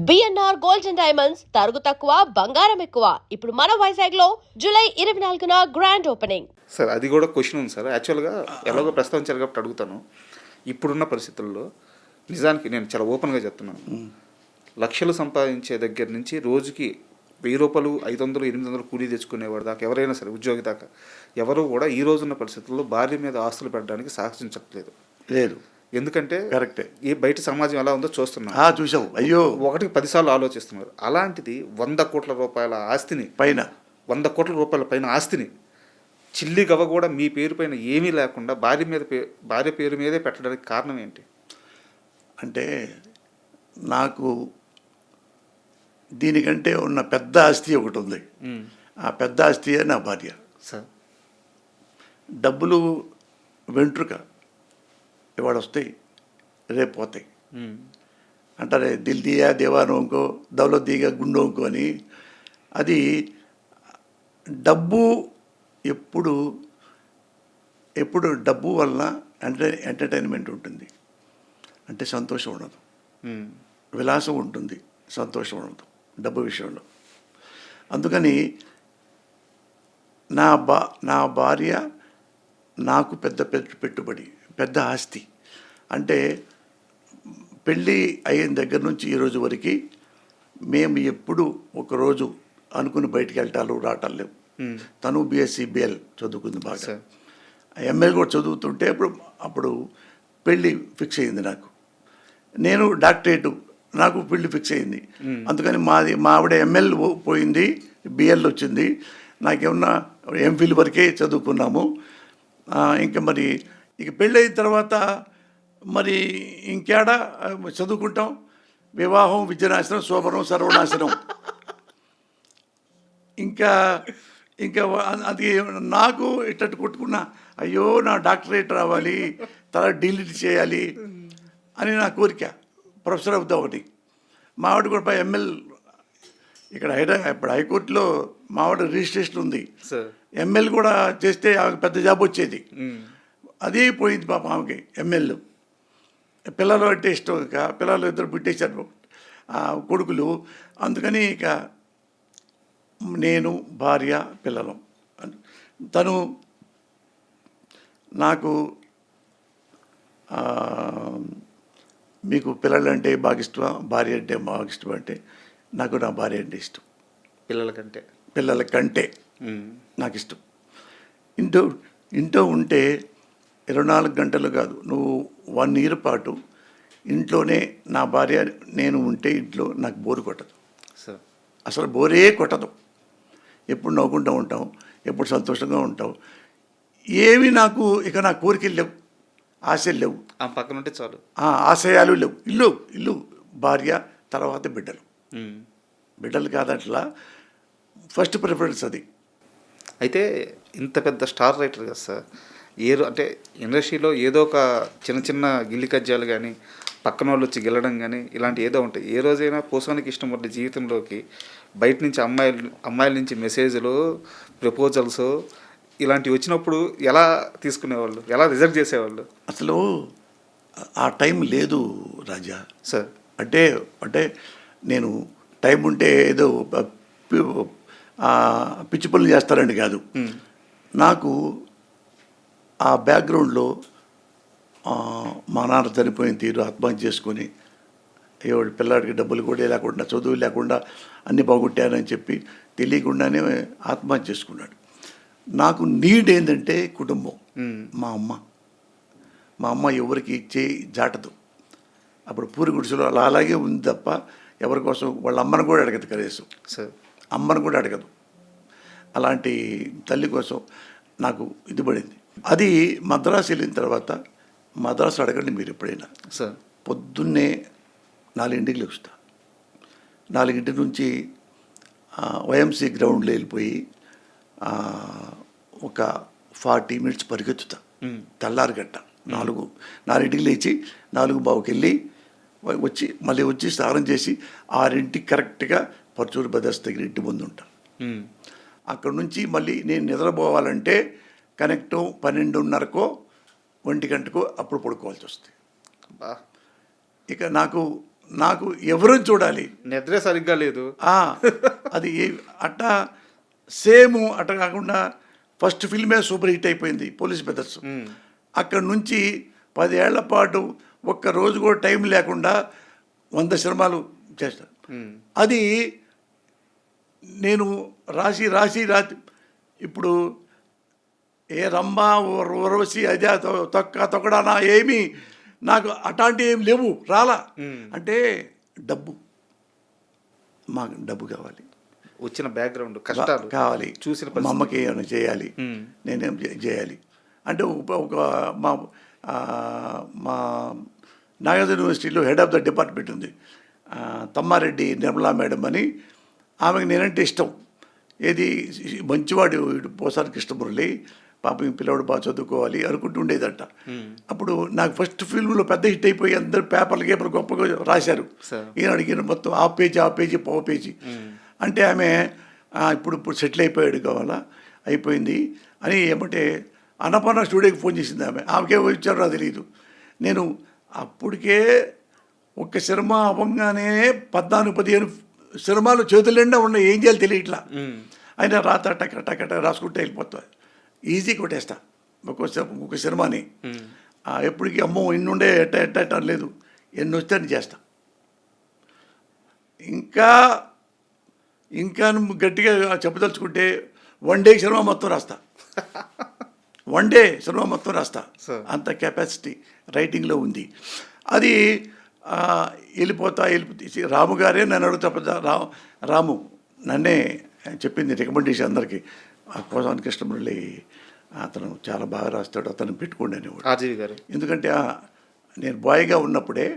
BNR gold and diamonds తరుగు తక్కువ బంగారం ఎక్కువ. ఇప్పుడు మన వైజాగ్ లో జూలై 24న గ్రాండ్ ఓపెనింగ్. సార్ అది కూడా క్వశ్చన్ ఉంది సార్. యాక్చువల్గా ఎలాగో ప్రస్తావించారు కాబట్టి అడుగుతాను. ఇప్పుడున్న పరిస్థితుల్లో నిజానికి నేను చాలా ఓపెన్గా చెప్తున్నాను. లక్షలు సంపాదించే దగ్గర నుంచి రోజుకి 1000 రూపాయలు 500 800 కూలీ తెచ్చుకునేవాడు దాకా ఎవరైనా సరే ఉద్యోగి దాకా ఎవరు కూడా ఈ రోజున్న పరిస్థితుల్లో భార్య మీద ఆస్తులు పెట్టడానికి సాహసించట్లేదు. లేదు, ఎందుకంటే కరెక్టే. ఈ బయట సమాజం ఎలా ఉందో చూస్తున్నాం. చూసావు, అయ్యో ఒకటికి 10 సార్లు ఆలోచిస్తున్నారు. అలాంటిది 100 కోట్ల రూపాయల ఆస్తిని పైన 100 కోట్ల రూపాయల పైన ఆస్తిని చిల్లి గవ కూడా మీ పేరు పైన ఏమీ లేకుండా భార్య పేరు మీదే పెట్టడానికి కారణం ఏంటి? అంటే నాకు దీనికంటే ఉన్న పెద్ద ఆస్తి ఒకటి ఉంది. ఆ పెద్ద ఆస్తియే నా భార్య. సార్ డబ్బులు వెంట్రుక ఇవాళ వస్తాయి, రేపు పోతాయి అంటారే. దిల్ దియా దేవాను ఇంకో దౌలత్ దిగా గుండో ఇంకో అని. అది డబ్బు ఎప్పుడు డబ్బు వలన ఎంటర్టైన్మెంట్ ఉంటుంది, అంటే సంతోషం ఉండదు. విలాసం ఉంటుంది, సంతోషం ఉండదు డబ్బు విషయంలో. అందుకని నా భార్య నాకు పెద్ద పెట్టుబడి, పెద్ద ఆస్తి. అంటే పెళ్ళి అయిన దగ్గర నుంచి ఈరోజు వరకు మేము ఎప్పుడు ఒకరోజు అనుకుని బయటికి వెళ్ళటాలు రావటాలు లేవు. తను బీఎస్సీ బిఎల్ చదువుకుంది బాగా, ఎంఎల్ కూడా చదువుతుంటే అప్పుడు పెళ్ళి ఫిక్స్ అయింది నాకు. నేను డాక్టరేటు, నాకు పెళ్ళి ఫిక్స్ అయింది. అందుకని మా ఆవిడ ఎంఎల్ పోయింది, బిఎల్ వచ్చింది. నాకేమన్నా ఎంఫిల్ వరకే చదువుకున్నాము. ఇంకా మరి ఇక పెళ్ళి అయిన తర్వాత మరి ఇంకేడా చదువుకుంటాం? వివాహం విద్యనాశనం, శోభనం సర్వనాశనం. ఇంకా అది నాకు ఇట్టట్టు కొట్టుకున్నా, అయ్యో నా డాక్టరేట్ రావాలి, తర్వాత డిలీట్ చేయాలి అని నా కోరిక. ప్రొఫెసర్ అవుతామని. మావాడు కూడా ఎంఎల్ ఇక్కడ ఇప్పుడు హైకోర్టులో మావాడు రిజిస్ట్రేషన్ ఉంది. ఎంఎల్ కూడా చేస్తే ఆమెకు పెద్ద జాబ్ వచ్చేది. అదే పోయింది పాప ఆమెకి. ఎంఎల్ పిల్లలు అంటే ఇష్టం, ఇక పిల్లలు ఇద్దరు పుట్టేశారు కొడుకులు. అందుకని ఇక నేను భార్య పిల్లలు. తను నాకు మీకు పిల్లలంటే బాగా ఇష్టమా, భార్య అంటే బాగా ఇష్టం అంటే నాకు నా భార్య అంటే ఇష్టం. పిల్లల కంటే నాకు ఇష్టం. ఇంట్లో ఉంటే 24 గంటలు కాదు, నువ్వు 1 ఇయర్ పాటు ఇంట్లోనే నా భార్య నేను ఉంటే ఇంట్లో నాకు బోరు కొట్టదు. అసలు బోరే కొట్టదు. ఎప్పుడు నవ్వుకుంటూ ఉంటాం, ఎప్పుడు సంతోషంగా ఉంటాం. ఏమి నాకు ఇక నా కోరికలు లేవు, ఆశలు లేవు. పక్కన ఉంటే చాలు, ఆశయాలు లేవు. ఇల్లు భార్య, తర్వాత బిడ్డలు కాదట్లా ఫస్ట్ ప్రిఫరెన్స్ అది. అయితే ఇంత పెద్ద స్టార్ రైటర్ కదా సార్, అంటే ఇండస్ట్రీలో ఏదో ఒక చిన్న గిల్లి కజ్జాలు కానీ పక్కన వాళ్ళు వచ్చి గెలడం కానీ ఇలాంటి ఏదో ఉంటాయి. ఏ రోజైనా పోసానికి ఇష్టం పడ్డ జీవితంలోకి బయట నుంచి అమ్మాయిల నుంచి మెసేజ్లు, ప్రపోజల్స్ ఇలాంటివి వచ్చినప్పుడు ఎలా తీసుకునేవాళ్ళు, ఎలా రిజెక్ట్ చేసేవాళ్ళు? అసలు ఆ టైం లేదు రాజా సార్. అంటే నేను టైం ఉంటే ఏదో పిచ్చి పనులు చేస్తారండి కాదు. నాకు ఆ బ్యాక్గ్రౌండ్లో మా నాన్న చనిపోయిన తీరు, ఆత్మహత్య చేసుకొని అయ్యో పిల్లాడికి డబ్బులు కూడా లేకుండా, చదువు లేకుండా అన్నీ బాగుంటానని చెప్పి తెలియకుండానే ఆత్మహత్య చేసుకున్నాడు. నాకు నీడ్ ఏంటంటే కుటుంబం. మా అమ్మ ఎవరికి ఇచ్చే జాటదు. అప్పుడు పూరి గుడిసెలో అలాగే ఉంది తప్ప ఎవరి కోసం వాళ్ళ అమ్మను కూడా అడగదు, కనీసం అమ్మను కూడా అడగదు. అలాంటి తల్లి కోసం నాకు ఇది పడింది. అది మద్రాసు వెళ్ళిన తర్వాత, మద్రాసు అడగండి మీరు ఎప్పుడైనా, పొద్దున్నే 4ంటికి లేచుతా. 4 నుంచి వైఎంసీ గ్రౌండ్లో వెళ్ళిపోయి ఒక 40 మినిట్స్ పరిగెత్తుతా. తెల్లారిగట్ట 4ంటికి లేచి 4:15కి వెళ్ళి వచ్చి స్నానం చేసి 6ంటికి కరెక్ట్గా పర్చూరు బ్రదర్స్ దగ్గర ఇంటి ముందు ఉంటాను. అక్కడ నుంచి మళ్ళీ నేను నిద్రపోవాలంటే కనెక్ట్ 12:30కో 1 గంటకో అప్పుడు పడుకోవాల్సి వస్తుంది. ఇక నాకు నాకు ఎవరిని చూడాలి, నిద్రే సరిగ్గా లేదు. అది అట్టా సేమ్ అట్ట కాకుండా ఫస్ట్ ఫిల్మే సూపర్ హిట్ అయిపోయింది పోలీస్ బ్రదర్స్. అక్కడ నుంచి 10 ఏళ్ల పాటు ఒక్క రోజు కూడా టైం లేకుండా 100 సినిమాలు చేస్తాను. అది నేను రాసి ఇప్పుడు ఏ రంభ ఉర్వశి అదే తొక్కడానా ఏమీ నాకు అట్లాంటివి ఏమి లేవు, రాలా. అంటే మాకు డబ్బు కావాలి, వచ్చిన బ్యాక్గ్రౌండ్ కష్టాలు కావాలి, చూసిన మా అమ్మకి ఏమైనా చేయాలి, నేనేం చేయాలి అంటే ఒక మా నాగార్జున యూనివర్సిటీలో హెడ్ ఆఫ్ ద డిపార్ట్మెంట్ ఉంది, తమ్మారెడ్డి నిర్మలా మేడం అని. ఆమెకు నేనంటే ఇష్టం. ఏది మంచివాడు పోసారి కృష్ణమురళి, పాపం ఈ పిల్లవాడు బాగా చదువుకోవాలి అనుకుంటూ ఉండేదంట. అప్పుడు నాకు ఫస్ట్ ఫిల్మ్లో పెద్ద హిట్ అయిపోయి అందరు పేపర్లు గొప్పగా రాశారు. ఈయన మొత్తం ఆ పేజీ పో పేజీ అంటే ఆమె ఇప్పుడు సెటిల్ అయిపోయాడు కావాలా, అయిపోయింది అని ఏమంటే అన్నపూర్ణ స్టూడియోకి ఫోన్ చేసింది. ఆమెకే వచ్చారో నాకు తెలియదు. నేను అప్పటికే ఒక్క సినిమా అవ్వగానే 14-15 సినిమాలు చేతుల నిండా ఉన్నాయి, ఏం చేయాలి తెలియట్లా. అయినా రాత టక రాసుకుంటే వెళ్ళిపోతా, ఈజీ కొట్టేస్తా ఒక్కొక్క సినిమాని. ఎప్పటికీ అమ్మో ఇన్నుండే ఎట్ట లేదు, ఎన్ని వస్తే అని చేస్తా. ఇంకా గట్టిగా చెప్పదలుచుకుంటే 1 డే సినిమా మొత్తం రాస్తా. 1 డే సినిమా మొత్తం రాస్తా, అంత కెపాసిటీ రైటింగ్లో ఉంది. అది వెళ్ళిపోతా. రాము గారే నన్ను అడుగుతా, రాము నన్నే చెప్పింది రికమెండేషన్ అందరికీ, పోసాని కృష్ణమురళి అతను చాలా బాగా రాస్తాడు, అతను పెట్టుకోండి అనేవాడు. ఆర్జీవి గారు. ఎందుకంటే నేను బాయ్గా ఉన్నప్పుడే